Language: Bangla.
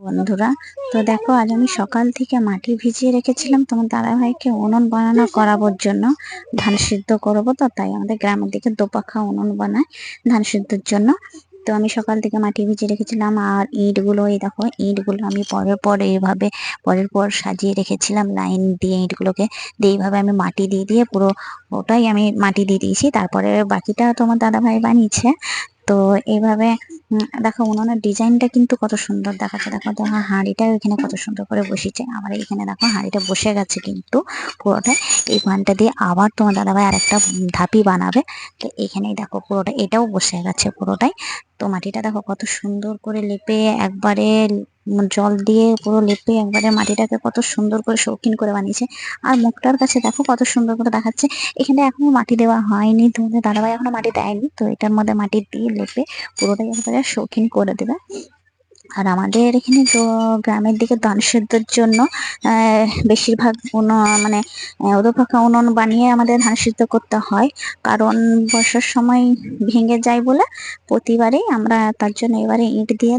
বন্ধুরা। তো দেখো, আজ আমি সকাল থেকে মাটি ভিজিয়ে রেখেছিলাম তোমার দাদাভাইকে উনুন বানানো করানোর জন্য। ধান সিদ্ধ করবো, তো তাই আমাদের গ্রামের দিকে দোপাখা উনুন বানায় ধান সিদ্ধর জন্য। তো আমি সকাল থেকে মাটি ভিজিয়ে রেখেছিলাম, আর ইটগুলো, এই দেখো ইটগুলো আমি পরের পর এইভাবে পরের পর সাজিয়ে রেখেছিলাম লাইন দিয়ে। ইটগুলোকে দিয়ে এইভাবে আমি মাটি দিয়ে দিয়ে পুরো ওটাই আমি মাটি দিয়ে দিয়েছি। তারপরে বাকিটা তোমার দাদাভাই বানিয়েছে। তো এইভাবে দেখো উনুনের ডিজাইনটা কিন্তু কত সুন্দর দেখাচ্ছে। দেখো দেখো হাঁড়িটাও এখানে কত সুন্দর করে বসেছে। আবার এখানে দেখো হাঁড়িটা বসে গেছে কিন্তু পুরোটাই। এই পানটা দিয়ে আবার তোমার দাদাভাই আরেকটা ধাপি বানাবে। তো এখানেই দেখো পুরোটা এটাও বসে গেছে পুরোটাই। তো মাটিটা দেখো কত সুন্দর করে লেপে একবারে জল দিয়ে পুরো লেপে একবারে মাটিটাকে কত সুন্দর করে শৌখিন করে বানিয়েছে। আর মুখটার কাছে দেখো কত সুন্দর করে দেখাচ্ছে। এখানে এখনো মাটি দেওয়া হয়নি, তোমাদের দাদাভাই এখনো মাটি দেয়নি। তো এটার মধ্যে মাটি দিয়ে লেপে পুরোটাই একবারে শৌখিন করে দেবে। আর আমাদের এখানে তো গ্রামের দিকে ধান সেদ্ধর জন্য বেশিরভাগ মানে অধোপাখা উনুন বানিয়ে আমাদের ধান সিদ্ধ করতে হয়। কারণ বর্ষার সময় ভেঙে যায় বলে প্রতিবারই আমরা তার জন্য এবারে ইট দিয়ে